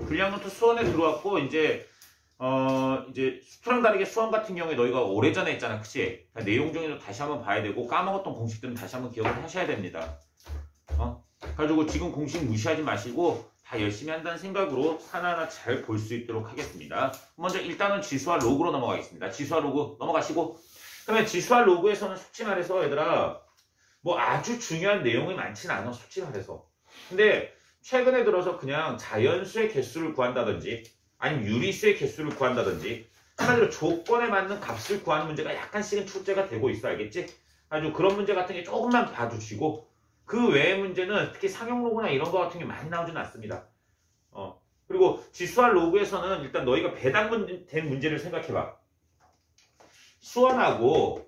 불량노트 수원에 들어왔고, 이제 수트랑 다르게 수원 같은 경우에 너희가 오래전에 했잖아. 그치? 그러니까 내용 정리도 다시 한번 봐야 되고, 까먹었던 공식들은 다시 한번 기억을 하셔야 됩니다. 그래가지고 지금 공식 무시하지 마시고, 다 열심히 한다는 생각으로 하나하나 잘 볼 수 있도록 하겠습니다. 먼저 일단은 지수와 로그로 넘어가겠습니다. 지수와 로그 넘어가시고, 그러면 지수와 로그에서는 솔직히 말해서 얘들아, 뭐 아주 중요한 내용이 많지는 않아, 솔직히 말해서. 근데 최근에 들어서 그냥 자연수의 개수를 구한다든지 아니면 유리수의 개수를 구한다든지 한마디로 조건에 맞는 값을 구하는 문제가 약간씩은 출제가 되고 있어. 알겠지? 아주 그런 문제 같은 게 조금만 봐주시고, 그 외의 문제는 특히 상용 로그나 이런 거 같은 게 많이 나오지는 않습니다. 그리고 지수와 로그에서는 일단 너희가 배당된 문제를 생각해봐. 수원하고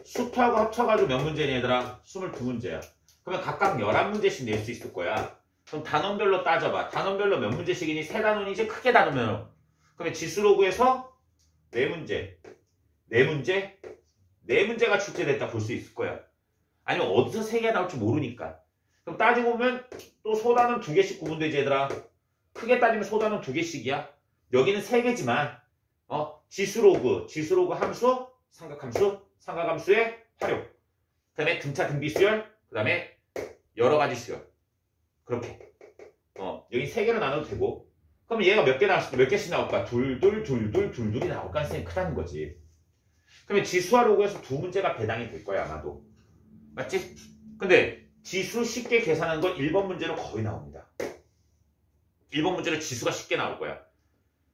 수투하고 합쳐가지고 몇 문제니 얘들아? 22문제야. 그러면 각각 11문제씩 낼 수 있을 거야. 그럼 단원별로 따져봐. 단원별로 몇 문제씩이니? 3단원이지? 크게 나누면. 그러면 지수로그에서 4문제, 4문제, 4문제가 출제됐다 볼 수 있을 거야. 아니면 어디서 3개가 나올지 모르니까. 그럼 따지고 보면 또 소단원 2개씩 구분되지 얘들아. 크게 따지면 소단원 2개씩이야. 여기는 3개지만 지수로그 함수, 삼각함수의 활용, 그 다음에 등차 등비수열, 그 다음에 여러가지 수열. 그렇게 여기 3개로 나눠도 되고, 그럼 얘가 몇 개씩 나올까? 둘둘이 나올 가능성이 크다는 거지. 그러면 지수와 로그에서 2문제가 배당이 될 거야 아마도. 맞지? 근데 지수 쉽게 계산하는 건 1번 문제로 거의 나옵니다. 1번 문제로 지수가 쉽게 나올 거야.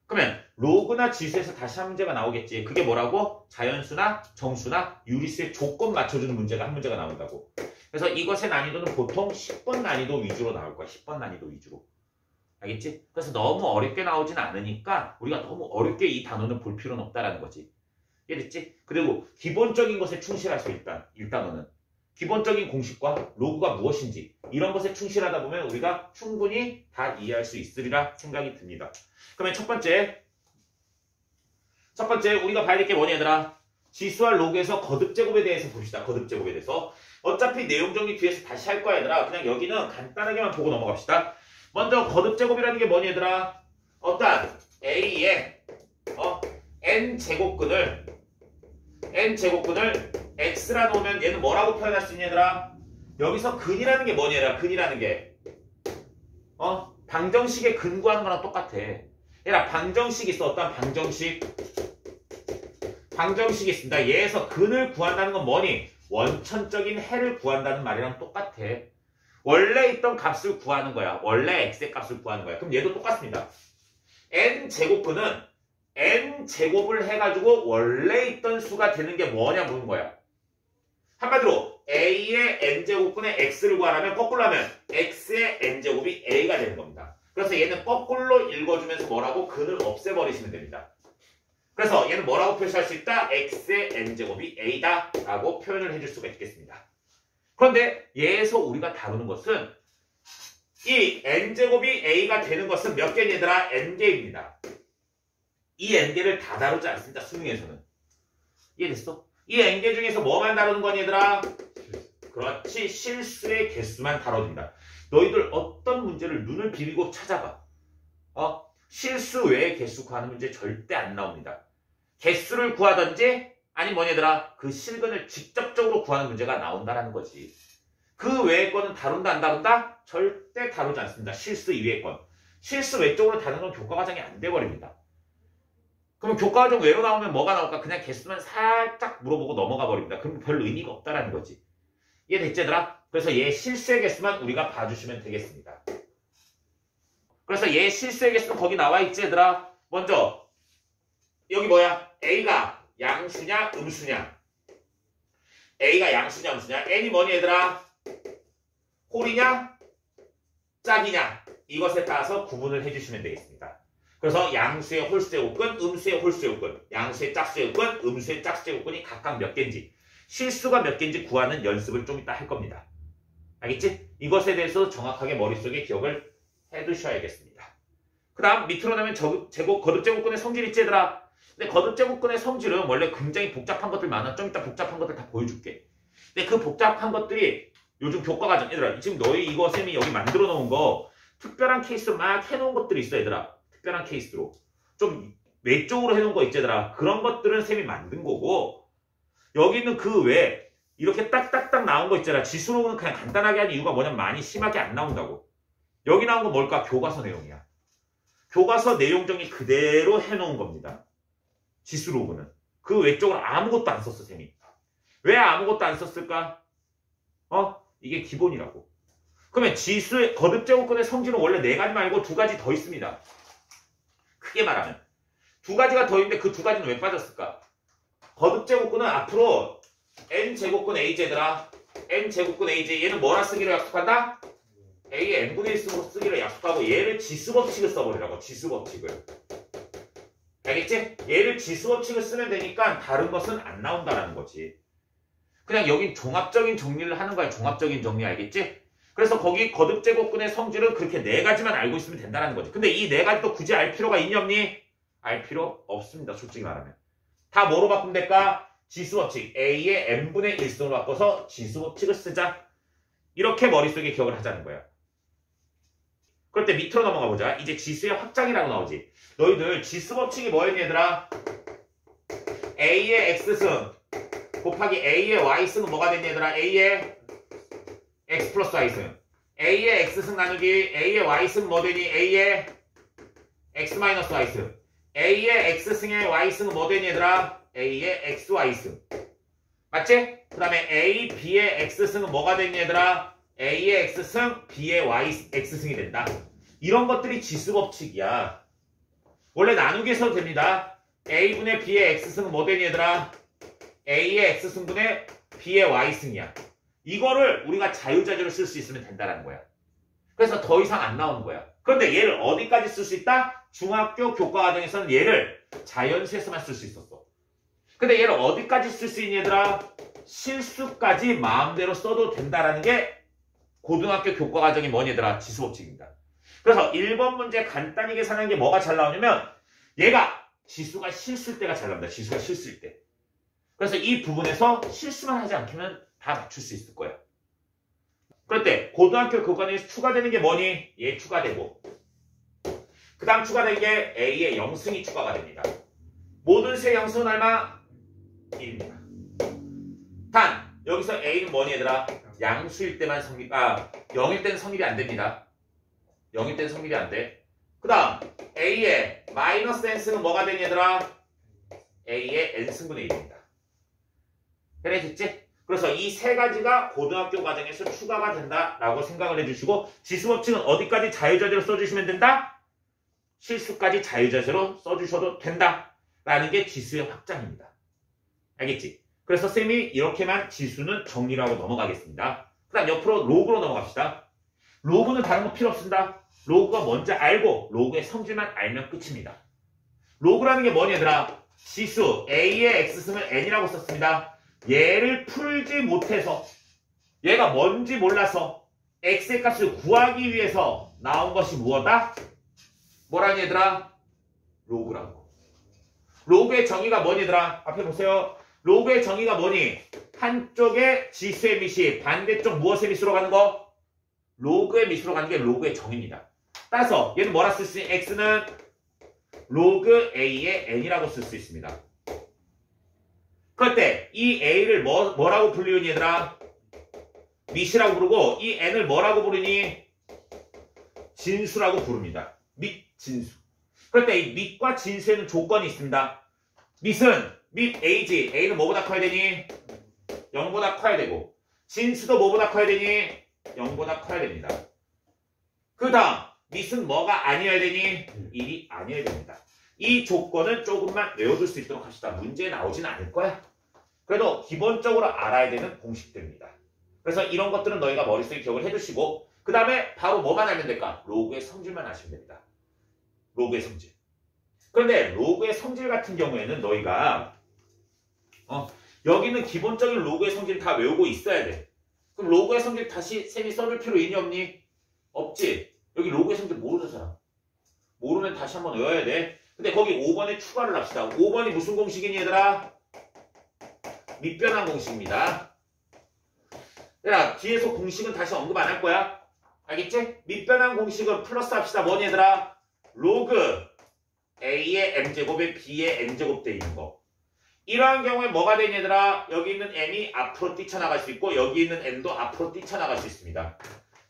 그러면 로그나 지수에서 다시 한 문제가 나오겠지. 그게 뭐라고? 자연수나 정수나 유리수의 조건 맞춰주는 문제가 한 문제가 나온다고. 그래서 이것의 난이도는 보통 10번 난이도 위주로 나올 거야. 10번 난이도 위주로. 알겠지? 그래서 너무 어렵게 나오진 않으니까 우리가 너무 어렵게 이 단어는 볼 필요는 없다라는 거지. 이해됐지? 그리고 기본적인 것에 충실할 수 있다. 1단어는. 기본적인 공식과 로그가 무엇인지 이런 것에 충실하다 보면 우리가 충분히 다 이해할 수 있으리라 생각이 듭니다. 그러면 첫 번째 우리가 봐야 될 게 뭐냐 얘들아? 지수와 로그에서 거듭제곱에 대해서 봅시다. 거듭제곱에 대해서. 어차피 내용 정리 뒤에서 다시 할 거야 얘들아. 그냥 여기는 간단하게만 보고 넘어갑시다. 먼저 거듭제곱이라는 게 뭐냐 얘들아? 어떤 A의 n제곱근을 x라 놓으면 얘는 뭐라고 표현할 수 있냐 얘들아? 여기서 근이라는 게 뭐냐 얘들아? 근이라는 게 방정식의 근 구하는 거랑 똑같아. 얘들아 방정식 있어. 어떤 방정식이 있습니다. 얘에서 근을 구한다는 건 뭐니? 원천적인 해를 구한다는 말이랑 똑같아. 원래 있던 값을 구하는 거야. 원래 x의 값을 구하는 거야. 그럼 얘도 똑같습니다. n제곱근은 n제곱을 해가지고 원래 있던 수가 되는 게 뭐냐 묻는 거야. 한마디로 a의 n제곱근의 x를 구하라면 거꾸로 하면 x의 n제곱이 a가 되는 겁니다. 그래서 얘는 거꾸로 읽어주면서 뭐라고? 근을 없애버리시면 됩니다. 그래서 얘는 뭐라고 표시할 수 있다? x의 n제곱이 a다 라고 표현을 해줄 수가 있겠습니다. 그런데 얘에서 우리가 다루는 것은 이 n제곱이 a가 되는 것은 몇 개니 얘들아? n개입니다. 이 n개를 다 다루지 않습니다. 수능에서는. 이해됐어? 이 n개 중에서 뭐만 다루는 거니 얘들아? 그렇지. 실수의 개수만 다뤄진다. 너희들 어떤 문제를 눈을 비비고 찾아봐. 실수 외의 개수 구하는 문제 절대 안 나옵니다. 개수를 구하든지 아니 뭐니 얘들아? 그 실근을 직접적으로 구하는 문제가 나온다라는 거지. 그 외의 거는 다룬다 안 다룬다? 절대 다루지 않습니다. 실수 이외의 건. 실수 외적으로 다루는 건 교과과정이 안 돼버립니다. 그럼 교과과정 외로 나오면 뭐가 나올까? 그냥 개수만 살짝 물어보고 넘어가 버립니다. 그럼 별 의미가 없다라는 거지. 이해됐지 얘들아? 그래서 얘 실수의 개수만 우리가 봐주시면 되겠습니다. 그래서 얘 실수의 개수는 거기 나와 있지 얘들아? 먼저 여기 뭐야? A가 양수냐 음수냐? A가 양수냐 음수냐? N이 뭐니 얘들아? 홀이냐? 짝이냐? 이것에 따라서 구분을 해주시면 되겠습니다. 그래서 양수의 홀수제곱근, 음수의 홀수제곱근, 양수의 짝수제곱근, 음수의 짝수제곱근이 각각 몇 개인지, 실수가 몇 개인지 구하는 연습을 좀 이따 할 겁니다. 알겠지? 이것에 대해서 정확하게 머릿속에 기억을 해두셔야겠습니다. 그 다음 밑으로 나면 거듭제곱근의 성질 있지 얘들아? 근데 거듭제곱근의 성질은 원래 굉장히 복잡한 것들 많아. 좀 이따 복잡한 것들 다 보여줄게. 근데 그 복잡한 것들이 요즘 교과과정 얘들아 지금 너희 이거 쌤이 여기 만들어 놓은 거 특별한 케이스로 막 해놓은 것들이 있어 얘들아. 특별한 케이스로. 좀 외적으로 해놓은 거 있지 얘들아. 그런 것들은 쌤이 만든 거고 여기는 그 외에 이렇게 딱딱딱 나온 거 있잖아. 지수로는 그냥 간단하게 하는 이유가 뭐냐면 많이 심하게 안 나온다고. 여기 나온 건 뭘까? 교과서 내용이야. 교과서 내용 정리 그대로 해놓은 겁니다. 지수로그는. 그 외적으로 아무것도 안 썼어 쌤이. 왜 아무것도 안 썼을까? 이게 기본이라고. 그러면 지수의 거듭제곱근의 성질은 원래 4가지 말고 2가지 더 있습니다. 크게 말하면 2가지가 더 있는데 그 2가지는 왜 빠졌을까? 거듭제곱근은 앞으로 n제곱근 AZ더라. n제곱근 AZ 얘는 뭐라 쓰기로 약속한다? A의 n분의 1승으로 쓰기로 약속하고 얘를 지수법칙을 써버리라고. 지수법칙을. 알겠지? 얘를 지수법칙을 쓰면 되니까 다른 것은 안 나온다라는 거지. 그냥 여긴 종합적인 정리를 하는 거야. 종합적인 정리 알겠지? 그래서 거기 거듭제곱근의 성질은 그렇게 4가지만 알고 있으면 된다는 거지. 근데 이 4가지도 굳이 알 필요가 있니 없니? 알 필요 없습니다. 솔직히 말하면. 다 뭐로 바꾸면 될까? 지수법칙. A의 n분의 1승으로 바꿔서 지수법칙을 쓰자. 이렇게 머릿속에 기억을 하자는 거야. 그럴 때 밑으로 넘어가 보자. 이제 지수의 확장이라고 나오지. 너희들 지수법칙이 뭐였니 얘들아? A의 x승 곱하기 A의 y승은 뭐가 됐니 얘들아? A의 x 플러스 y승. A의 x승 나누기 A의 y승 뭐 되니? A의 x 마이너스 y승. A의 x승의 y승은 뭐 되니 얘들아? A의 xy승. 맞지? 그 다음에 A, B의 x승은 뭐가 되니 얘들아? A의 x승, B의 yx승이 된다. 이런 것들이 지수법칙이야. 원래 나누기 해서도 됩니다. A분의 B의 x승은 뭐 되니 얘들아? A의 x승분의 B의 y승이야. 이거를 우리가 자유자재로 쓸 수 있으면 된다는 거야. 그래서 더 이상 안 나오는 거야. 그런데 얘를 어디까지 쓸 수 있다? 중학교 교과과정에서는 얘를 자연수에서만 쓸 수 있었어. 근데 얘를 어디까지 쓸 수 있니 얘들아? 실수까지 마음대로 써도 된다라는 게 고등학교 교과과정이 뭐니 얘들아? 지수법칙입니다. 그래서 1번 문제 간단히 계산하는 게 뭐가 잘 나오냐면 얘가 지수가 실수일 때가 잘 나옵니다. 지수가 실수일 때. 그래서 이 부분에서 실수만 하지 않으면 다 맞출 수 있을 거야. 그럴 때 고등학교 교과정에서 추가되는 게 뭐니? 얘 추가되고 그 다음 추가된 게 A의 영승이 추가가 됩니다. 모든 수의 영승은 얼마? 1입니다. 단 여기서 A는 뭐니 얘들아? 양수일 때만 성립, 0일 때는 성립이 안 됩니다. 0일 때는 성립이 안 돼. 그 다음 A의 마이너스 n승은 뭐가 되니 얘들아? A의 n승분의 1입니다. 그래 됐지? 그래서 이 3가지가 고등학교 과정에서 추가가 된다라고 생각을 해주시고 지수법칙은 어디까지 자유자재로 써주시면 된다? 실수까지 자유자재로 써주셔도 된다라는 게 지수의 확장입니다. 알겠지? 그래서 쌤이 이렇게만 지수는 정리를 하고 넘어가겠습니다. 그 다음 옆으로 로그로 넘어갑시다. 로그는 다른 거 필요 없습니다. 로그가 뭔지 알고 로그의 성질만 알면 끝입니다. 로그라는 게 뭐니 얘들아? 지수 A의 x승을 n이라고 썼습니다. 얘를 풀지 못해서 얘가 뭔지 몰라서 x의 값을 구하기 위해서 나온 것이 무엇이다? 뭐라니 얘들아? 로그라고. 로그의 정의가 뭐니 얘들아? 앞에 보세요. 로그의 정의가 뭐니? 한쪽에 지수의 밑이 반대쪽 무엇의 밑으로 가는 거? 로그의 밑으로 가는 게 로그의 정의입니다. 따라서 얘는 뭐라 쓸 수 있니? x는 로그 a의 n이라고 쓸 수 있습니다. 그럴 때 이 a를 뭐라고 불리니 얘들아? 밑이라고 부르고 이 n을 뭐라고 부르니? 진수라고 부릅니다. 밑, 진수. 그럴 때 이 밑과 진수에는 조건이 있습니다. 밑은 밑 a지. a는 뭐보다 커야 되니? 0보다 커야 되고 진수도 뭐보다 커야 되니? 0보다 커야 됩니다. 그 다음 밑은 뭐가 아니어야 되니? 1이 아니어야 됩니다. 이 조건은 조금만 외워둘 수 있도록 합시다. 문제에 나오진 않을 거야. 그래도 기본적으로 알아야 되는 공식들입니다. 그래서 이런 것들은 너희가 머릿속에 기억을 해두시고 그 다음에 바로 뭐만 알면 될까? 로그의 성질만 아시면 됩니다. 로그의 성질. 그런데 로그의 성질 같은 경우에는 너희가 여기는 기본적인 로그의 성질 다 외우고 있어야 돼. 그럼 로그의 성질 다시 쌤이 써줄 필요 있니 없니? 없지. 여기 로그의 성질 모르는 사람. 모르면 다시 한번 외워야 돼. 근데 거기 5번에 추가를 합시다. 5번이 무슨 공식이니 얘들아? 밑변환 공식입니다. 야, 뒤에서 공식은 다시 언급 안 할 거야. 알겠지? 밑변환 공식은 플러스 합시다. 뭐니 얘들아? 로그 A의 M제곱에 B의 N제곱 돼 있는 거. 이러한 경우에 뭐가 되니 얘들아? 여기 있는 M이 앞으로 뛰쳐나갈 수 있고 여기 있는 N도 앞으로 뛰쳐나갈 수 있습니다.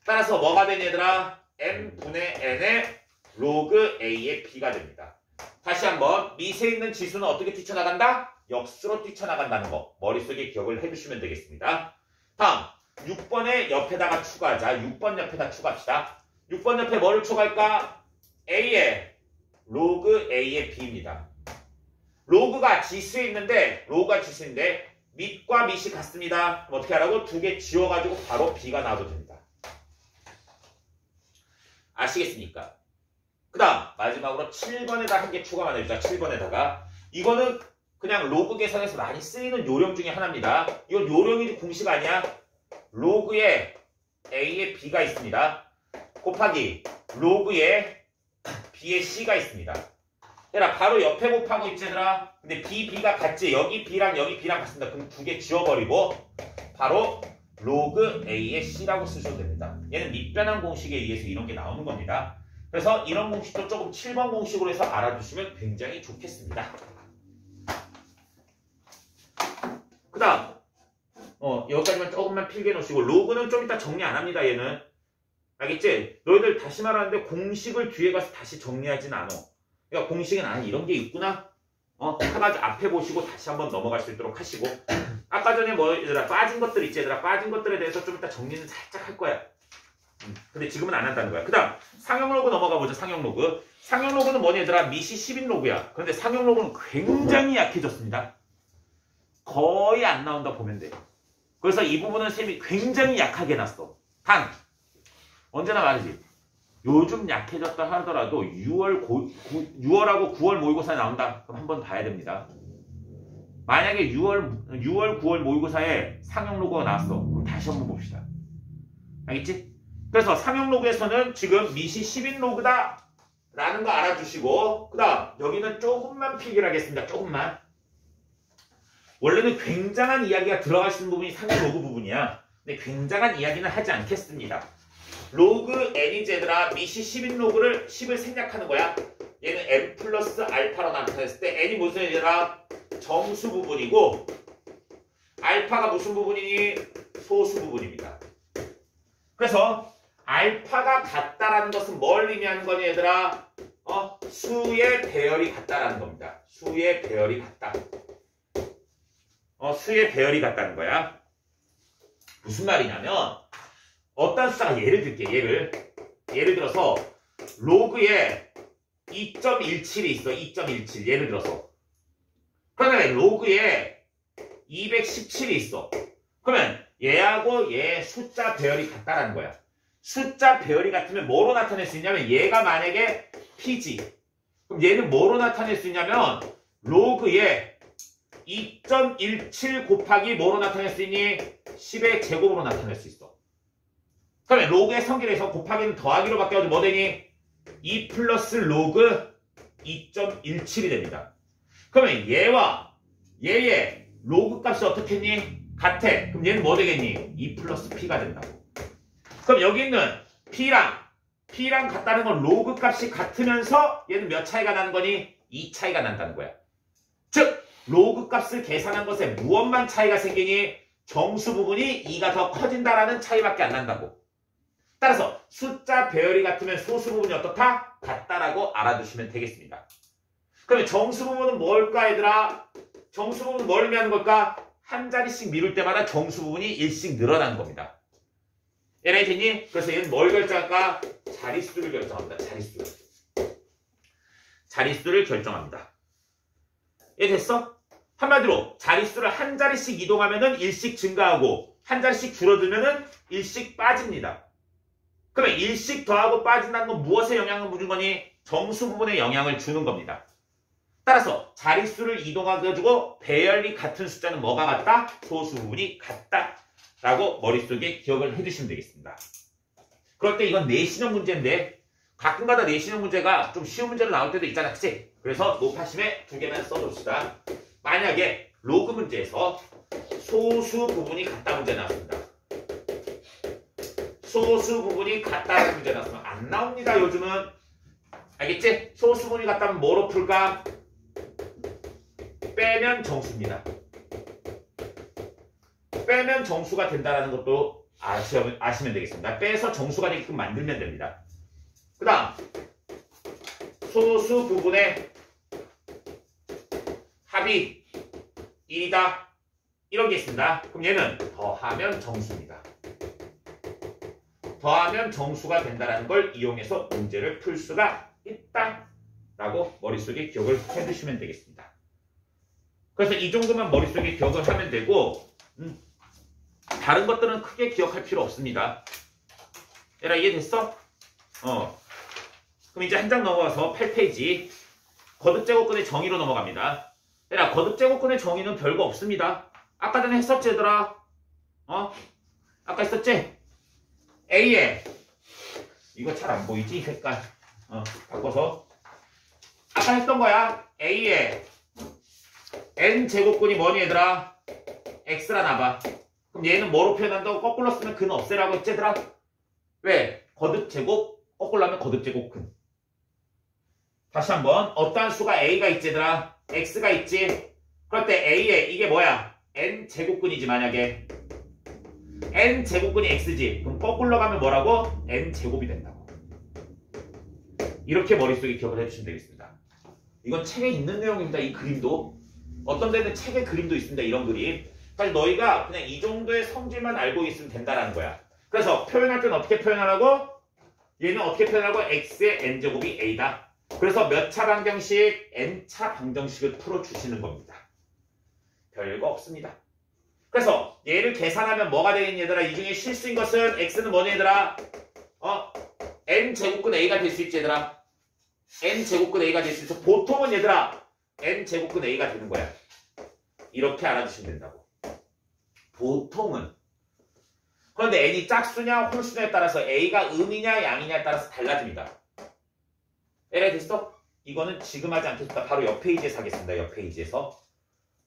따라서 뭐가 되니 얘들아? M분의 N의 로그 A의 B가 됩니다. 다시 한번 밑에 있는 지수는 어떻게 뛰쳐나간다? 역수로 뛰쳐나간다는 거 머릿속에 기억을 해주시면 되겠습니다. 다음 6번의 옆에다가 추가하자. 6번 옆에다 추가합시다. 6번 옆에 뭐를 추가할까? A의 로그 A의 B입니다. 로그가 지수에 있는데 로그가 지수인데 밑과 밑이 같습니다. 어떻게 하라고? 두 개 지워가지고 바로 B가 나와도 됩니다. 아시겠습니까? 그 다음 마지막으로 7번에다 한 개 추가만 해주자. 7번에다가 이거는 그냥 로그 계산에서 많이 쓰이는 요령 중에 하나입니다. 이건 요령이지 공식 아니야. 로그에 A에 B가 있습니다. 곱하기 로그에 B에 C가 있습니다. 얘들아 바로 옆에 곱하고 있지 얘들아. 근데 B가 같지? 여기 B랑 여기 B랑 같습니다. 그럼 두 개 지워버리고 바로 로그 A에 C라고 쓰셔도 됩니다. 얘는 밑변환 공식에 의해서 이런 게 나오는 겁니다. 그래서 이런 공식도 조금 7번 공식으로 해서 알아두시면 굉장히 좋겠습니다. 그 다음 여기까지만 조금만 필게 놓으시고 로그는 좀 이따 정리 안 합니다. 얘는 알겠지? 너희들 다시 말하는데 공식을 뒤에 가서 다시 정리하진 않아. 그러니까 공식은 이런 게 있구나. 하나씩 앞에 보시고 다시 한번 넘어갈 수 있도록 하시고 아까 전에 뭐 얘들아 빠진 것들 있지 얘들아 빠진 것들에 대해서 좀 이따 정리는 살짝 할 거야. 근데 지금은 안 한다는 거야. 그 다음 상형 로그 넘어가 보자. 상형 로그. 상형 로그는 뭐니 얘들아? 밑이 10인 로그야. 그런데 상형 로그는 굉장히 약해졌습니다. 거의 안 나온다 보면 돼. 그래서 이 부분은 쌤이 굉장히 약하게 놨어. 단 언제나 말이지. 요즘 약해졌다 하더라도 6월하고 9월 모의고사에 나온다. 그럼 한번 봐야 됩니다. 만약에 6월, 9월 모의고사에 상형 로그가 나왔어. 그럼 다시 한번 봅시다. 알겠지? 그래서 상형 로그에서는 지금 밑이 10인 로그다 라는 거 알아주시고 그 다음 여기는 조금만 필기를 하겠습니다. 조금만. 원래는 굉장한 이야기가 들어갈 수 있는 부분이 상형 로그 부분이야. 근데 굉장한 이야기는 하지 않겠습니다. 로그 n이 얘들아 밑이 10인 로그를 10을 생략하는 거야. 얘는 n 플러스 알파로 나타냈을 때 n이 무슨 얘들아? 정수 부분이고 알파가 무슨 부분이니? 소수 부분입니다. 그래서 알파가 같다라는 것은 뭘 의미하는 거니 얘들아? 수의 배열이 같다라는 겁니다. 수의 배열이 같다. 수의 배열이 같다는 거야. 무슨 말이냐면 어떤 숫자가 예를 들게. 예를 들어서 로그에 2.17이 있어. 2.17 예를 들어서 그다음에 로그에 217이 있어. 그러면 얘하고 얘 숫자 배열이 같다라는 거야. 숫자 배열이 같으면 뭐로 나타낼 수 있냐면 얘가 만약에 P지. 그럼 얘는 뭐로 나타낼 수 있냐면 로그에 2.17 곱하기 뭐로 나타낼 수 있니? 10의 제곱으로 나타낼 수 있어. 그러면 로그의 성질에서 곱하기는 더하기로 바뀌어도 뭐 되니? 2 플러스 로그 2.17이 됩니다. 그러면 얘와 얘의 로그 값이 어떻겠니? 같아. 그럼 얘는 뭐 되겠니? 2 플러스 P가 된다고. 그럼 여기 있는 P랑 같다는 건 로그 값이 같으면서 얘는 몇 차이가 나는 거니? 2 차이가 난다는 거야. 즉 로그 값을 계산한 것에 무엇만 차이가 생기니? 정수 부분이 2가 더 커진다라는 차이밖에 안 난다고. 따라서 숫자 배열이 같으면 소수 부분이 어떻다? 같다라고 알아두시면 되겠습니다. 그러면 정수 부분은 뭘까 얘들아? 정수 부분은 뭘 의미하는 걸까? 한 자리씩 미룰 때마다 정수 부분이 1씩 늘어나는 겁니다. 이해되니? 그래서 얘는 뭘 결정할까? 자릿수를 결정합니다. 자릿수를 결정합니다. 이해됐어? 한마디로 자릿수를 한 자리씩 이동하면은 1씩 증가하고 한 자리씩 줄어들면은 1씩 빠집니다. 그러면 1씩 더하고 빠진다는 건 무엇에 영향을 주는 거니? 정수 부분에 영향을 주는 겁니다. 따라서 자릿수를 이동해가지고 배열이 같은 숫자는 뭐가 같다? 소수 부분이 같다. 라고 머릿속에 기억을 해주시면 되겠습니다. 그럴 때 이건 내신형 문제인데 가끔가다 내신형 문제가 좀 쉬운 문제로 나올 때도 있잖아. 그치? 그래서 노파심에 두 개만 써줍시다. 만약에 로그 문제에서 소수 부분이 같다 문제 나왔습니다. 소수 부분이 같다는 문제 나왔으면 안 나옵니다. 요즘은. 알겠지? 소수 부분이 같다면 뭐로 풀까? 빼면 정수입니다. 빼면 정수가 된다는 것도 아시면 되겠습니다. 빼서 정수가 되게끔 만들면 됩니다. 그 다음 소수 부분의 합이 1이다. 이런 게 있습니다. 그럼 얘는 더하면 정수입니다. 더하면 정수가 된다는 걸 이용해서 문제를 풀 수가 있다. 라고 머릿속에 기억을 해두시면 되겠습니다. 그래서 이 정도만 머릿속에 기억을 하면 되고 다른 것들은 크게 기억할 필요 없습니다. 얘들아 이해됐어? 그럼 이제 한 장 넘어가서 8페이지 거듭제곱근의 정의로 넘어갑니다. 얘들아 거듭제곱근의 정의는 별거 없습니다. 아까 전에 했었지 얘들아? 아까 했었지? A에 이거 잘 안 보이지? 이 색깔 바꿔서 아까 했던 거야. A에 N제곱근이 뭐니 얘들아? X라 나봐. 그럼 얘는 뭐로 표현한다고? 거꾸로 쓰면 근 없애라고 했지 얘들아? 왜? 거듭제곱 거꾸로 하면 거듭제곱근. 다시 한번 어떠한 수가 A가 있지 얘들아? X가 있지? 그럴 때 A에 이게 뭐야? N제곱근이지 만약에 N제곱근이 X지. 그럼 거꾸로 가면 뭐라고? N제곱이 된다고. 이렇게 머릿속에 기억을 해주시면 되겠습니다. 이건 책에 있는 내용입니다. 이 그림도. 어떤 데는 책에 그림도 있습니다. 이런 그림. 사실 너희가 그냥 이 정도의 성질만 알고 있으면 된다는 거야. 그래서 표현할 때는 어떻게 표현하라고? 얘는 어떻게 표현하고? X의 N제곱이 A다. 그래서 몇 차 방정식? N차 방정식을 풀어주시는 겁니다. 별거 없습니다. 그래서 얘를 계산하면 뭐가 되겠니 얘들아? 이 중에 실수인 것은 X는 뭐니 얘들아? N제곱근 A가 될 수 있지 얘들아? N제곱근 A가 될 수 있어. 보통은 얘들아 N제곱근 A가 되는 거야. 이렇게 알아두시면 된다고. 보통은. 그런데 N이 짝수냐 홀수냐에 따라서 A가 음이냐 양이냐에 따라서 달라집니다. 이해 됐어? 이거는 지금 하지 않겠습니다. 바로 옆 페이지에서 하겠습니다. 옆 페이지에서.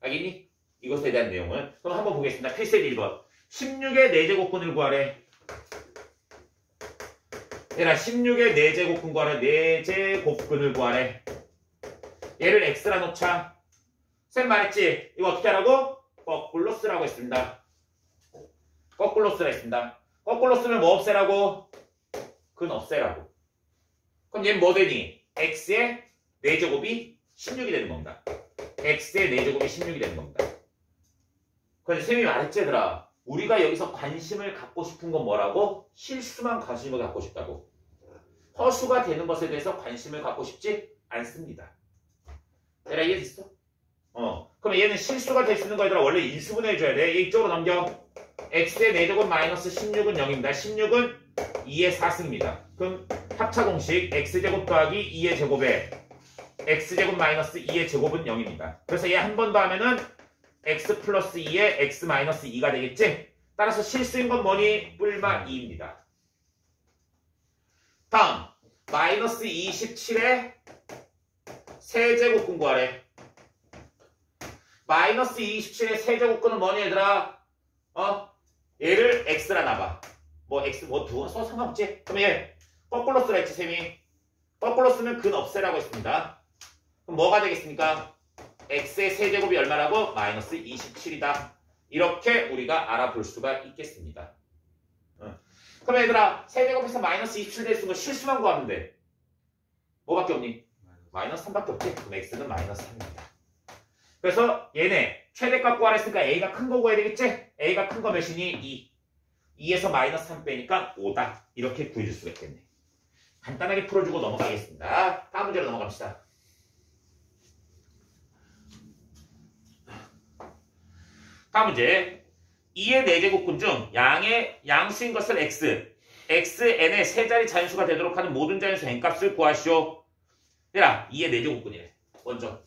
알겠니? 이것에 대한 내용을. 그럼 한번 보겠습니다. 필셀 1번. 16의 4제곱근을 구하래. 얘라 16의 4제곱근 구하래. 4제곱근을 구하래. 얘를 X라 놓자. 쌤 말했지? 이거 어떻게 하라고? 거꾸로 쓰라고 했습니다. 거꾸로 쓰라 했습니다. 거꾸로 쓰면 뭐 없애라고? 근 없애라고. 그럼 얘는 뭐 되니? X의 4제곱이 16이 되는 겁니다. X의 4제곱이 16이 되는 겁니다. 그래서 쌤이 말했지 얘들아. 우리가 여기서 관심을 갖고 싶은 건 뭐라고? 실수만 관심을 갖고 싶다고. 허수가 되는 것에 대해서 관심을 갖고 싶지 않습니다. 얘들아 이해됐어? 그럼 얘는 실수가 될 수 있는 거 얘들아 원래 인수분해 해줘야 돼. 얘 이쪽으로 넘겨. X의 4제곱 마이너스 16은 0입니다. 16은 2의 4승입니다. 그럼 합차 공식 X제곱 더하기 2의 제곱에 X제곱 마이너스 2의 제곱은 0입니다. 그래서 얘 한 번 더 하면은 X 플러스 2에 X 마이너스 2가 되겠지? 따라서 실수인 건 뭐니? 뿔마 2입니다. 다음 마이너스 27에 세제곱근 구하래. 마이너스 27의 세제곱근은 뭐니 얘들아? 얘를 X라 놔봐. 뭐 X 뭐 두어 써 상관없지? 그럼 얘 거꾸로 쓰라 했지 쌤이. 거꾸로 쓰면 근 없애라고 했습니다. 그럼 뭐가 되겠습니까? X의 세제곱이 얼마라고? 마이너스 27이다. 이렇게 우리가 알아볼 수가 있겠습니다. 그럼 얘들아 세제곱에서 마이너스 27 될 수 있는 거 실수만 구하면 돼. 뭐밖에 없니? 마이너스 3밖에 없지? 그럼 X는 마이너스 3입니다. 그래서 얘네 최대값 구하라 했으니까 A가 큰 거 구해야 되겠지? A가 큰 거 몇이니? 2. 2에서 마이너스 3 빼니까 5다. 이렇게 구해줄 수가 있겠네. 간단하게 풀어주고 넘어가겠습니다. 다음 문제로 넘어갑시다. 다음 문제. 2의 4제곱근 중 양수인 것을 x, xn의 세 자리 자연수가 되도록 하는 모든 자연수 n값을 구하시오. 얘들아 2의 4제곱근이래. 먼저.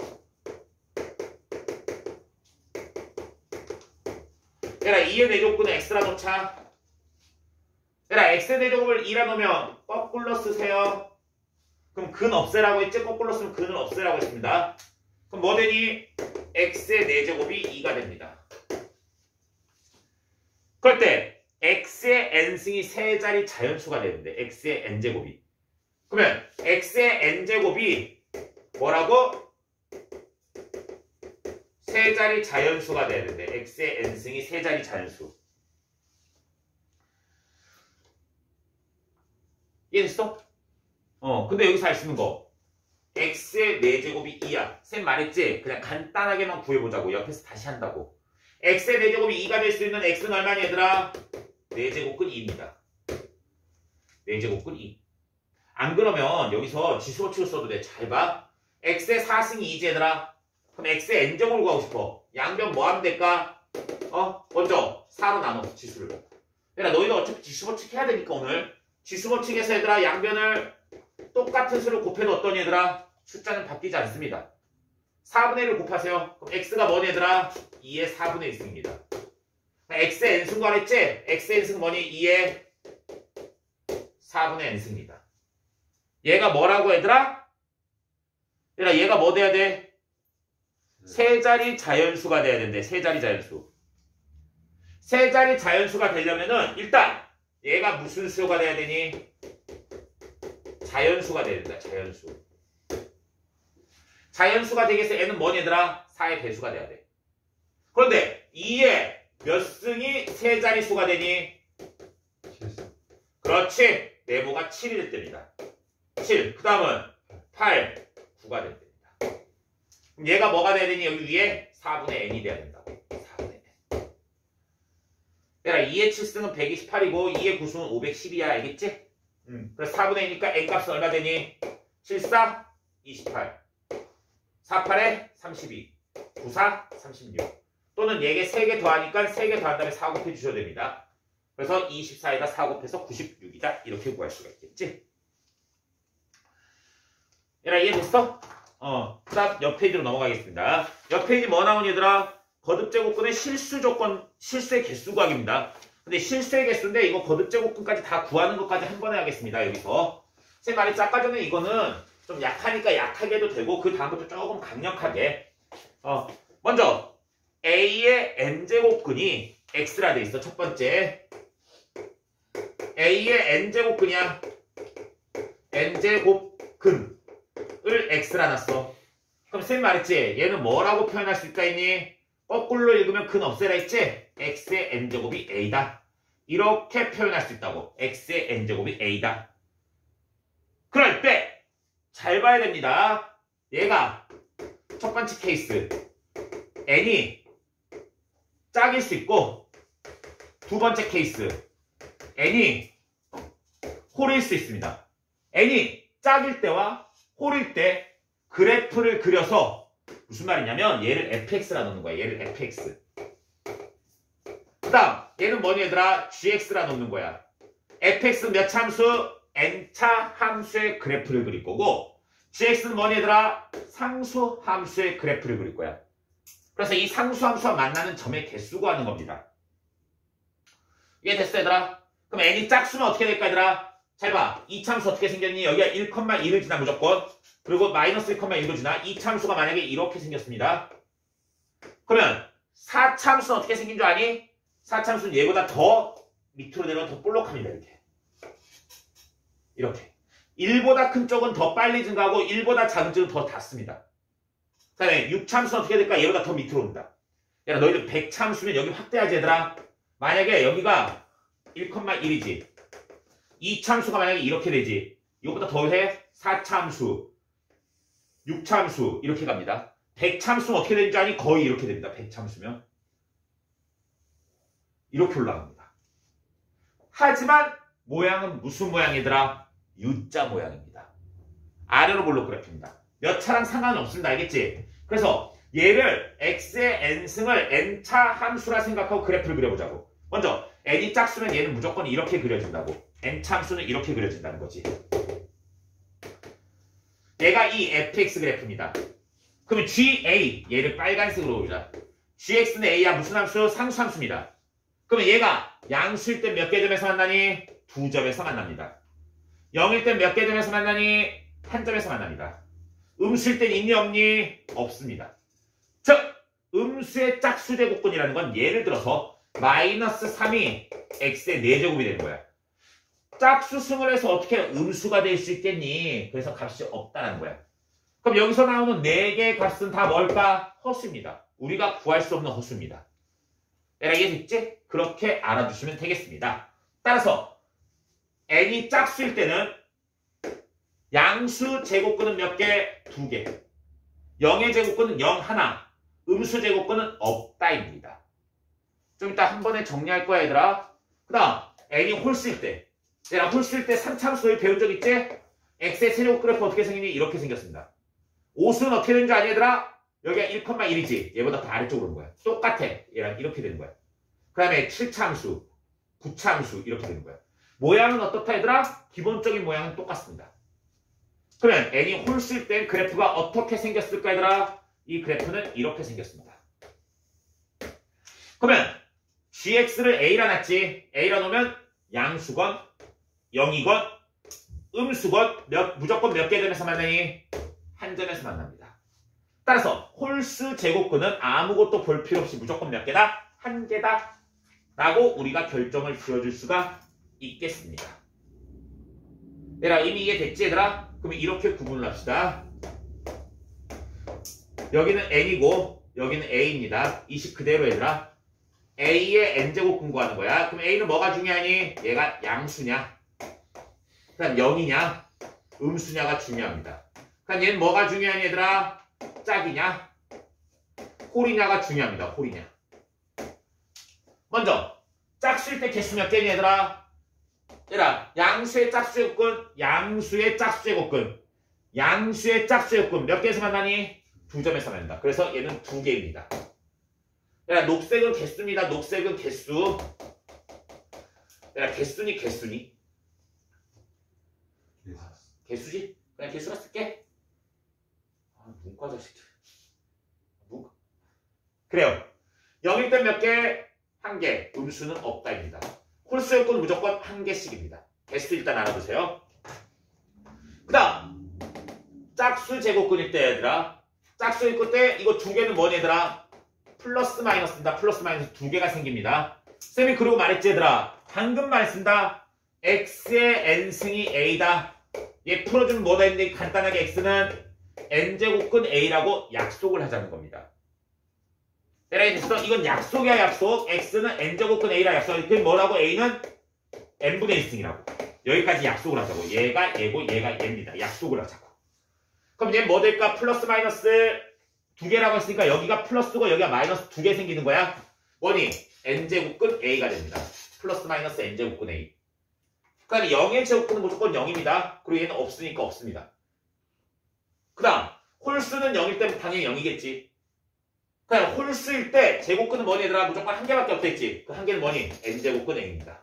얘들아 2의 4제곱근은 x라 놓자. 얘들아 x의 4제곱을 2라 놓으면 거꾸로 쓰세요. 그럼 근 없애라고 했지? 거꾸로 쓰면 근을 없애라고 했습니다. 그럼 뭐 되니? x의 4제곱이 2가 됩니다. 그럴 때 x의 n승이 세 자리 자연수가 되는데 x의 n제곱이. 그러면 x의 n제곱이 뭐라고? 세 자리 자연수가 되는데 x의 n승이 세 자리 자연수. 이해됐어? 근데 여기서 알 수 있는 거 x의 4제곱이 2야. 쌤 말했지? 그냥 간단하게만 구해보자고. 옆에서 다시 한다고. x의 4제곱이 2가 될 수 있는 x는 얼마니 얘들아? 4제곱근 2입니다. 4제곱근 2. 안 그러면 여기서 지수어치를 써도 돼. 잘 봐. x의 4승이 2지 얘들아. 그럼 x의 n제곱을 구하고 싶어. 양변 뭐 하면 될까? 먼저 4로 나눠 지수를. 얘들아 너희도 어차피 지수법칙 해야 되니까 오늘 지수법칙에서 얘들아 양변을 똑같은 수를 곱해도 어떤 얘들아? 숫자는 바뀌지 않습니다. 4분의 1을 곱하세요. 그럼 x가 뭐니 얘들아? 2의 4분의 1승입니다. x의 n승 구하랬지? x의 n승은 뭐니? 2의 4분의 n승입니다. 얘가 뭐라고 얘들아? 얘가 뭐 돼야 돼? 세 자리 자연수가 돼야 된대. 세 자리 자연수. 세 자리 자연수가 되려면은 일단 얘가 무슨 수가 돼야 되니? 자연수가 돼야 된다. 자연수. 자연수가 되기 위해서 얘는 뭐니 얘들아? 4의 배수가 돼야 돼. 그런데 2의 몇 승이 세 자리수가 되니? 7승. 그렇지. 네모가 7이 될 때입니다. 7. 그 다음은 8, 9가 될 때입니다. 그럼 얘가 뭐가 돼야 되니? 여기 위에 4분의 n이 돼야 된다고. 4분의 n. 얘들아 2의 7승은 128이고 2의 9승은 512야. 알겠지? 그래서 4분의 n이니까 n 값은 얼마 되니? 7, 4, 28. 4, 8에 32. 9, 4, 36. 또는 얘게 3개 더하니까 3개 더한 다음에 4 곱해 주셔도 됩니다. 그래서 24에다 4 곱해서 96이다. 이렇게 구할 수가 있겠지? 얘들아 이해됐어? 그 다음 옆 페이지로 넘어가겠습니다. 옆 페이지 뭐 나오니 얘들아? 거듭제곱근의 실수 조건, 실수의 개수 구하기입니다. 근데 실수의 개수인데 이거 거듭제곱근까지 다 구하는 것까지 한 번에 하겠습니다. 여기서. 쌤 말했지? 아까 전에 이거는 좀 약하니까 약하게 해도 되고 그 다음부터 조금 강력하게. 먼저 A의 n제곱근이 X라 돼 있어. 첫 번째. A의 n제곱근이야. n제곱근을 X라 놨어. 그럼 쌤 말했지? 얘는 뭐라고 표현할 수 있다 했니? 거꾸로 읽으면 근 없애라 했지? X의 n제곱이 A다. 이렇게 표현할 수 있다고. X의 n제곱이 A다. 그럴 때 잘 봐야 됩니다. 얘가 첫 번째 케이스 n이 짝일 수 있고 두 번째 케이스 n이 홀일 수 있습니다. n이 짝일 때와 홀일 때 그래프를 그려서 무슨 말이냐면 얘를 fx라 놓는 거야. 얘를 fx. 그 다음 얘는 뭐니 얘들아? gx라 놓는 거야. fx는 몇 참수? n차 함수의 그래프를 그릴 거고 gx는 뭐니 얘들아? 상수 함수의 그래프를 그릴 거야. 그래서 이 상수 함수와 만나는 점의 개수 구하는 겁니다. 이게 됐어 얘들아? 그럼 n이 짝수면 어떻게 될까 얘들아? 잘 봐. 이 참수 어떻게 생겼니? 여기가 1,1을 지나 무조건. 그리고 마이너스 1,1도 지나. 이 참수가 만약에 이렇게 생겼습니다. 그러면 4참수는 어떻게 생긴 줄 아니? 4참수는 얘보다 더 밑으로 내려면 더 볼록합니다. 이렇게. 이렇게. 1보다 큰 쪽은 더 빨리 증가하고 1보다 작은 쪽은 더 닿습니다. 그 다음에 6참수는 어떻게 될까? 얘보다 더 밑으로 옵니다. 야, 너희들 100참수면 여기 확대하지 얘들아. 만약에 여기가 1,1이지. 2참수가 만약에 이렇게 되지. 이것보다 더해 4참수, 6참수 이렇게 갑니다. 100참수는 어떻게 되는지 아니? 거의 이렇게 됩니다. 100참수면. 이렇게 올라갑니다. 하지만 모양은 무슨 모양이더라? U자 모양입니다. 아래로 볼록 그래프입니다. 몇 차랑 상관없습니다. 알겠지? 그래서 얘를 x의 n승을 n차 함수라 생각하고 그래프를 그려보자고. 먼저 n이 짝수면 얘는 무조건 이렇게 그려진다고. n차 함수는 이렇게 그려진다는 거지. 얘가 이 fx 그래프입니다. 그러면 ga, 얘를 빨간색으로 보자. gx는 a야. 무슨 함수? 상수 함수입니다. 그러면 얘가 양수일 때 몇 개 점에서 만나니? 두 점에서 만납니다. 0일 때 몇 개 점에서 만나니? 한 점에서 만납니다. 음수일 땐 있니 없니? 없습니다. 즉 음수의 짝수 제곱근이라는 건 예를 들어서 마이너스 3이 x의 4제곱이 되는 거야. 짝수승을 해서 어떻게 음수가 될 수 있겠니? 그래서 값이 없다는 거야. 그럼 여기서 나오는 4개의 값은 다 뭘까? 허수입니다. 우리가 구할 수 없는 허수입니다. 얘랑 이해됐지? 그렇게 알아두시면 되겠습니다. 따라서 n이 짝수일 때는 양수 제곱근은 몇 개? 2개. 0의 제곱근은 0 하나. 음수 제곱근은 없다입니다. 좀 이따 한 번에 정리할 거야 얘들아. 그 다음 n이 홀수일 때. 얘들아 홀수일 때 3참수에 배운 적 있지? x의 세제곱 그래프 어떻게 생기니? 이렇게 생겼습니다. 오수는 어떻게 되는 줄 아니 얘들아? 여기가 1,1이지. 얘보다 더 아래쪽으로 오는 거야. 똑같아. 얘랑 이렇게 되는 거야. 그 다음에 7참수, 9참수 이렇게 되는 거야. 모양은 어떻다 얘들아? 기본적인 모양은 똑같습니다. 그러면 n이 홀수일 땐 그래프가 어떻게 생겼을까 얘들아? 이 그래프는 이렇게 생겼습니다. 그러면 gx를 a라 놨지. a라 놓으면 양수건, 0이건, 음수건 무조건 몇 개 점에서 만나니? 한 점에서 만납니다. 따라서 홀수 제곱근은 아무것도 볼 필요 없이 무조건 몇 개다? 한 개다. 라고 우리가 결정을 지어줄 수가 있겠습니다. 얘들아 이미 이해됐지 얘들아? 그럼 이렇게 구분을 합시다. 여기는 n이고 여기는 a입니다. 이 식 그대로 얘들아. a의 n제곱근 구하는 거야. 그럼 a는 뭐가 중요하니? 얘가 양수냐? 그다음 0이냐? 음수냐가 중요합니다. 그럼 얘는 뭐가 중요하니 얘들아? 짝이냐? 홀이냐가 중요합니다. 홀이냐? 먼저 짝수일 때 개수 몇 개니 얘들아? 얘들아 양수의 짝수제곱근, 양수의 짝수제곱근, 양수의 짝수제곱근 몇 개에서 만나니? 2점에서 만난다. 그래서 얘는 2개입니다. 얘들아 녹색은 개수입니다. 녹색은 개수. 얘들아 개수니 개수니? 개수지? 그냥 개수가 쓸게. 문과 자식들. 그래요. 0일 땐 몇 개? 1개. 음수는 없다입니다. 홀수 요건 무조건 1개씩입니다. 개수 일단 알아두세요. 그 다음 짝수 제곱근일 때 얘들아. 짝수 제곱근 때 이거 2개는 뭐니 얘들아? 플러스 마이너스입니다. 플러스 마이너스 2개가 생깁니다. 쌤이 그러고 말했지 얘들아. 방금 말했습니다. x의 n승이 a다. 얘 풀어주면 뭐다 했는데 간단하게 x는 n제곱근 a라고 약속을 하자는 겁니다. 때라이 됐어? 이건 약속이야 약속. x는 n제곱근 a라 약속. 그럼 뭐라고? a는 n분의 1승이라고. 여기까지 약속을 하자고. 얘가 얘고 얘가 얘입니다. 약속을 하자고. 그럼 얘 뭐 될까? 플러스 마이너스 2개라고 했으니까 여기가 플러스고 여기가 마이너스 2개 생기는 거야. 뭐니? n제곱근 a가 됩니다. 플러스 마이너스 n제곱근 a. 그러니까 0의 제곱근은 무조건 0입니다. 그리고 얘는 없으니까 없습니다. 그 다음 홀수는 0일 때면 당연히 0이겠지. 그냥 홀수일 때 제곱근은 뭐니 얘들아? 무조건 한 개밖에 없겠지. 그 한 개는 뭐니? n제곱근 a입니다.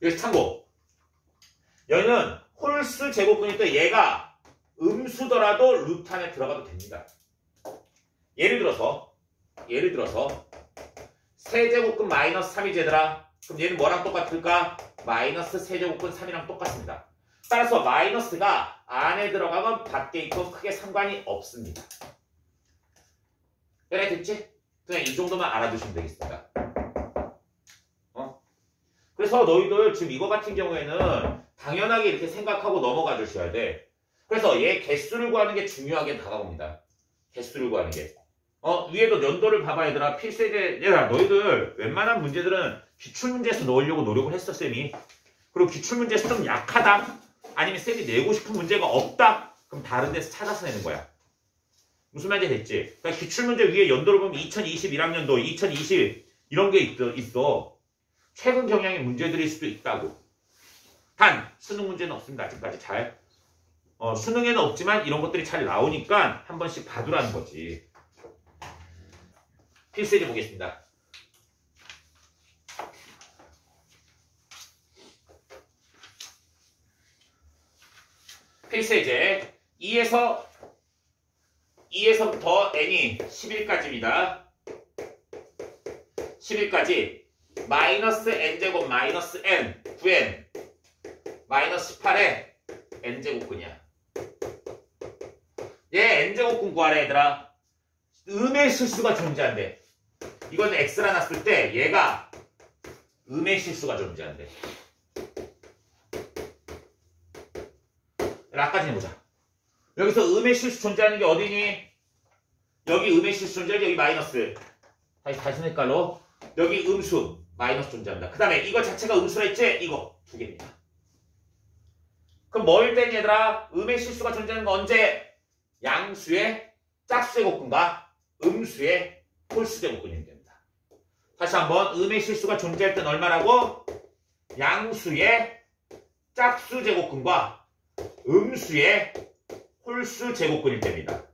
여기서 참고. 여기는 홀수 제곱근일 때 얘가 음수더라도 루트 안에 들어가도 됩니다. 예를 들어서 세제곱근 마이너스 3이지 얘들아. 그럼 얘는 뭐랑 똑같을까? 마이너스 세제곱근 3이랑 똑같습니다. 따라서 마이너스가 안에 들어가건 밖에 있건 크게 상관이 없습니다. 그래 됐지? 그냥 이 정도만 알아두시면 되겠습니다. 그래서 너희들 지금 이거 같은 경우에는 당연하게 이렇게 생각하고 넘어가 주셔야 돼. 그래서 얘 개수를 구하는 게 중요하게 다가옵니다. 개수를 구하는 게. 위에도 연도를 봐봐 얘들아. 필수에 얘들아 너희들 웬만한 문제들은 기출문제에서 넣으려고 노력을 했어 쌤이. 그리고 기출문제에서 좀 약하다. 아니면 쌤이 내고 싶은 문제가 없다. 그럼 다른 데서 찾아서 내는 거야. 무슨 말인지 됐지? 그러니까 기출문제 위에 연도를 보면 2021학년도, 2020 이런 게 있어. 최근 경향의 문제들일 수도 있다고. 단 수능 문제는 없습니다. 아직까지 잘. 수능에는 없지만 이런 것들이 잘 나오니까 한 번씩 봐두라는 거지. 필수예제 보겠습니다. 필수예제 2에서부터 n이 11까지입니다. 11까지 마이너스 n제곱 마이너스 n 9n 마이너스 18에 n제곱근이야. 얘 n제곱근 구하래 얘들아. 음의 실수가 존재한대. 이건 x라 놨을 때 얘가 음의 실수가 존재한대. 아까 전에 보자. 여기서 음의 실수 존재하는 게 어디니? 여기 음의 실수 존재하는 여기 마이너스. 다시 헷갈로. 여기 음수 마이너스 존재합니다. 그 다음에 이거 자체가 음수라 했지? 이거 두 개입니다. 그럼 뭐일 땐 얘들아? 음의 실수가 존재하는 건 언제? 양수의 짝수제곱근과 음수의 홀수제곱근이 됩니다. 다시 한번 음의 실수가 존재할 땐 얼마라고? 양수의 짝수제곱근과 음수의 홀수제곱근일 때입니다.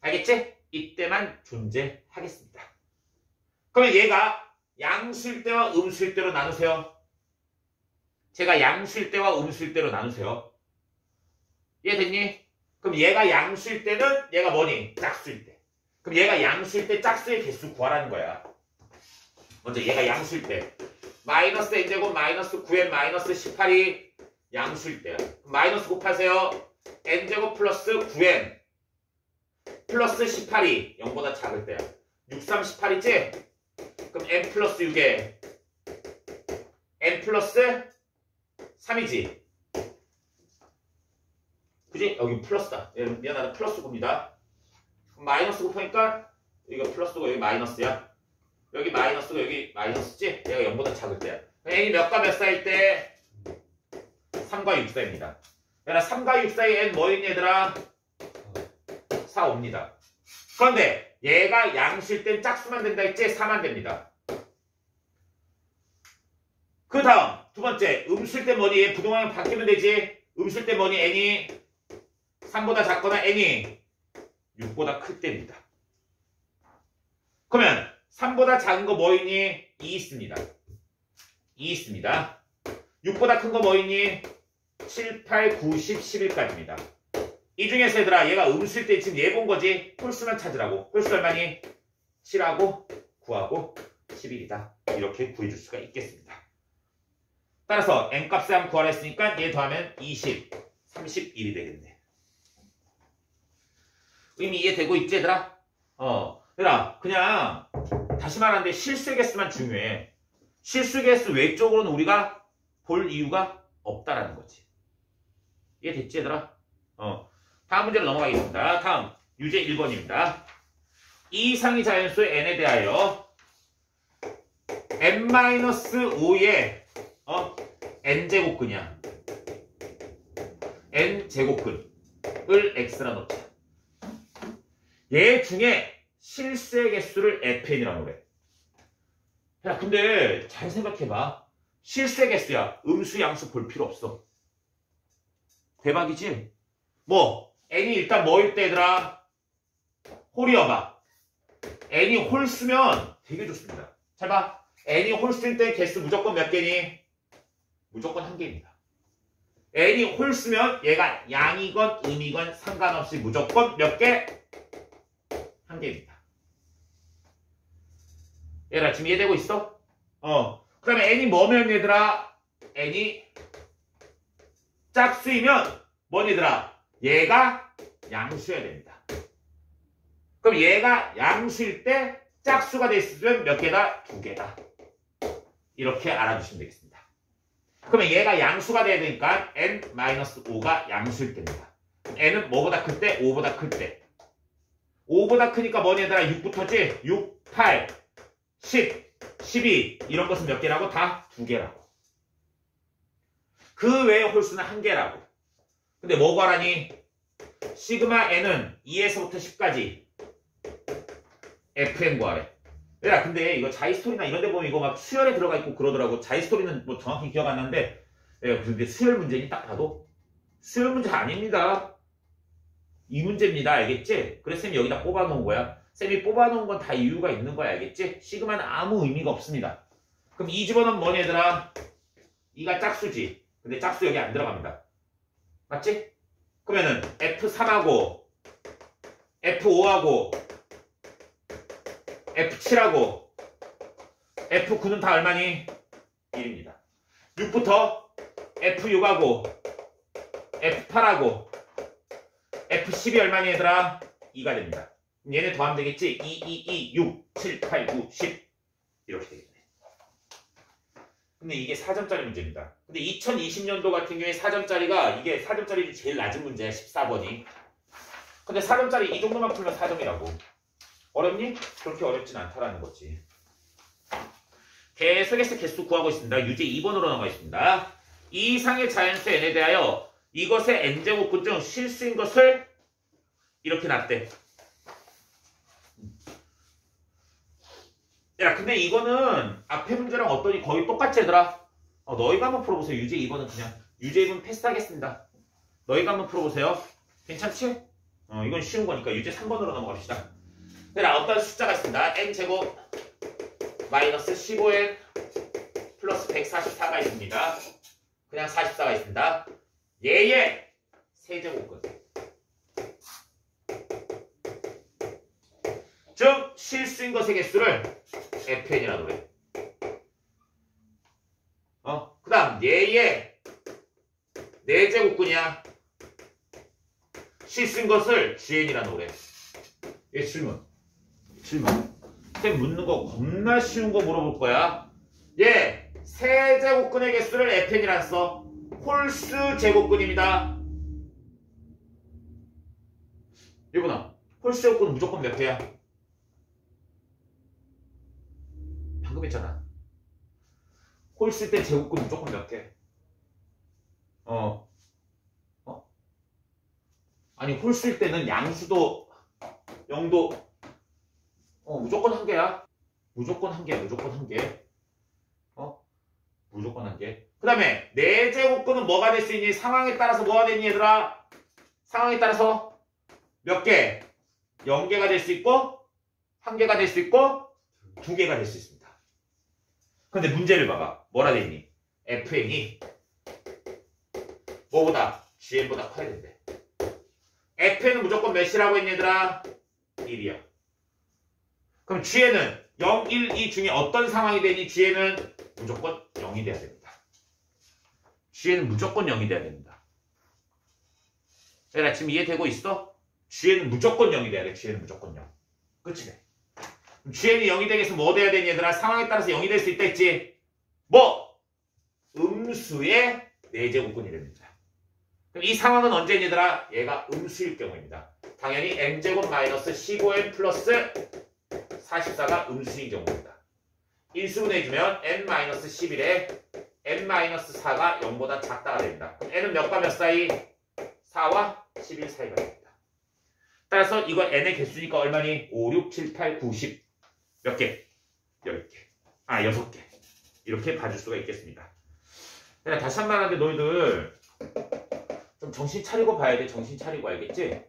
알겠지? 이때만 존재하겠습니다. 그러면 얘가 양수일 때와 음수일 때로 나누세요. 제가 양수일 때와 음수일 때로 나누세요. 이해됐니? 그럼 얘가 양수일 때는 얘가 뭐니? 짝수일 때. 그럼 얘가 양수일 때 짝수의 개수 구하라는 거야. 먼저 얘가 양수일 때 마이너스 n제곱 마이너스 9n 마이너스 18이 양수일 때야. 마이너스 곱하세요. n제곱 플러스 9n 플러스 18이 0보다 작을 때야. 6, 3, 18이지? 그럼 n 플러스 6에 n 플러스 3이지. 그지? 여기 플러스다. 미안하다. 플러스 9입니다. 마이너스 곱하니까 여기가 플러스고 여기 마이너스야. 여기 마이너스고 여기 마이너스지? 얘가 0보다 작을 때야. n이 몇과 몇 사이일 때? 3과 6 사이입니다. 얘들아 3과 6 사이 n 뭐인 얘들아? 4 옵니다. 그런데 얘가 양수일 땐 짝수만 된다 했지? 4만 됩니다. 그 다음 두 번째 음수일 땐 뭐니? 부동항이 바뀌면 되지? 음수일 땐 뭐니? n이 3보다 작거나 n이 6보다 클 때입니다. 그러면 3보다 작은 거 뭐이니? 2 있습니다. 2 있습니다. 6보다 큰 거 뭐이니? 7, 8, 9, 10, 11까지입니다. 이 중에서 얘들아 얘가 음수일 때 지금 얘 본 거지? 홀수만 찾으라고. 홀수 얼마니? 7하고 9하고 11이다. 이렇게 구해줄 수가 있겠습니다. 따라서 n값을 한번 구하라 했으니까 얘 더하면 20, 31이 되겠네. 의미 이해되고 있지 얘들아? 얘들아 그냥 다시 말하는데 실수의 개수만 중요해. 실수의 개수 외적으로는 우리가 볼 이유가 없다라는 거지. 이해됐지 얘들아? 다음 문제로 넘어가겠습니다. 다음 유제 1번입니다. 이 이상의 자연수 n에 대하여 n-5의 n제곱근이야. n제곱근을 x라 놓자. 얘 중에 실수의 개수를 fn이라고 그래. 야 근데 잘 생각해봐. 실수의 개수야. 음수 양수 볼 필요 없어. 대박이지? 뭐 n이 일단 뭐일 때 얘들아? 홀이어봐. n이 홀수면 되게 좋습니다. 잘 봐. n이 홀수일 때 개수 무조건 몇 개니? 무조건 한 개입니다. n이 홀수면 얘가 양이건 음이건 상관없이 무조건 몇 개? 한 개입니다. 얘들아 지금 이해되고 있어? 그 다음에 n이 뭐면 얘들아? n이 짝수이면 뭐니 얘들아? 얘가 양수여야 됩니다. 그럼 얘가 양수일 때 짝수가 됐으면 몇 개다? 2개다. 이렇게 알아두시면 되겠습니다. 그러면 얘가 양수가 돼야 되니까 n-5가 양수일 때입니다. n은 뭐보다 클 때? 5보다 클 때. 5보다 크니까 뭐니 얘들아? 6부터지? 6, 8, 10, 12 이런 것은 몇 개라고? 다 2개라고. 그 외의 홀수는 1개라고. 근데 뭐 구하라니? 시그마 n은 2에서부터 10까지 fn 구하래. 얘들아 근데 이거 자이스토리나 이런 데 보면 이거 막 수열에 들어가 있고 그러더라고. 자이스토리는 뭐 정확히 기억 안 나는데 근데 수열 문제니 딱 봐도 수열 문제 아닙니다. 이 문제입니다. 알겠지? 그래서 쌤이 여기다 뽑아놓은 거야. 쌤이 뽑아놓은 건 다 이유가 있는 거야. 알겠지? 시그마는 아무 의미가 없습니다. 그럼 이 집어넣으면 뭐니 얘들아? 2가 짝수지. 근데 짝수 여기 안 들어갑니다. 맞지? 그러면은 F3하고 F5하고 F7하고 F9는 다 얼마니? 1입니다. 6부터 F6하고 F8하고 F10이 얼마니 얘들아? 2가 됩니다. 얘네 더하면 되겠지? 2, 2, 2, 6, 7, 8, 9, 10 이렇게 되겠네. 근데 이게 4점짜리 문제입니다. 근데 2020년도 같은 경우에 4점짜리가 이게 4점짜리 제일 낮은 문제야. 14번이. 근데 4점짜리 이 정도만 풀면 4점이라고. 어렵니? 그렇게 어렵진 않다라는 거지. 계속해서 개수 구하고 있습니다. 유제 2번으로 나와 있습니다. 이 이상의 자연수 n에 대하여 이것의 n제곱근 중 실수인 것을 이렇게 놨대. 야, 근데 이거는 앞에 문제랑 어떠니 거의 똑같지 얘들아? 너희가 한번 풀어보세요. 유제 2번은 그냥 유제 2번 패스하겠습니다. 너희가 한번 풀어보세요. 괜찮지? 이건 쉬운 거니까 유제 3번으로 넘어갑시다. 얘들아, 어떤 숫자가 있습니다. n제곱 마이너스 15n 플러스 144가 있습니다. 그냥 44가 있습니다. 얘의 세제곱근. 즉 실수인 것의 개수를 fn이라고 그래. 그 다음 얘의 4제곱근이야. 실수인 것을 gn이라고 그래. 얘 질문. 쌤 묻는 거 겁나 쉬운 거 물어볼 거야. 얘 세제곱근의 개수를 fn이라 써. 홀수 제곱근입니다. 이분아, 홀수 제곱근은 무조건 몇 회야? 방금 했잖아. 홀수일 때 제곱근 무조건 몇 개? 아니 홀수일 때는 양수도 0도 무조건 한 개야. 무조건 한 개야. 무조건 한 개. 무조건 한 개. 그 다음에 4제곱근은 뭐가 될 수 있니? 상황에 따라서 뭐가 되니 얘들아? 상황에 따라서 몇 개? 0개가 될 수 있고 1개가 될 수 있고 2개가 될 수 있습니다. 근데 문제를 봐봐. 뭐라 돼 있니? fn이 뭐보다? gn보다 커야 된대. fn은 무조건 몇이라고 했니 얘들아? 1이야. 그럼 gn은 0, 1, 2 중에 어떤 상황이 되니? gn은 무조건 0이 돼야 됩니다. gn은 무조건 0이 돼야 됩니다. 얘들아 지금 이해되고 있어? gn은 무조건 0이 돼야 돼. gn은 무조건 0. 끝이네. gn이 0이 되겠으면 뭐 돼야 되니 얘들아? 상황에 따라서 0이 될 수 있다 했지? 뭐? 음수의 4제곱근이 됩니다. 그럼 이 상황은 언제니 얘들아? 얘가 음수일 경우입니다. 당연히 n제곱 마이너스 15n 플러스 44가 음수인 경우입니다. 인수분해해주면 n-11에 n-4가 0보다 작다가 됩니다. 그럼 n은 몇과 몇 사이? 4와 11 사이가 됩니다. 따라서 이거 n의 개수니까 얼마니? 5, 6, 7, 8, 9, 10 몇 개? 10개. 6개. 이렇게 봐줄 수가 있겠습니다. 다시 한 번 하는데 너희들 좀 정신 차리고 봐야 돼. 정신 차리고 알겠지?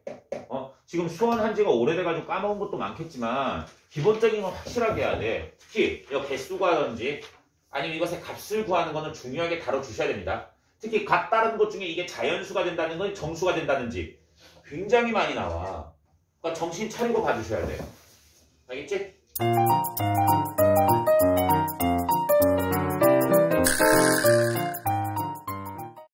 지금 수원한 지가 오래돼가지고 까먹은 것도 많겠지만 기본적인 건 확실하게 해야 돼. 특히 이 개수 구하든지 아니면 이것의 값을 구하는 거는 중요하게 다뤄주셔야 됩니다. 특히 각 다른 것 중에 이게 자연수가 된다는 건 정수가 된다는지 굉장히 많이 나와. 그러니까 정신 차리고 봐주셔야 돼요. 알겠지?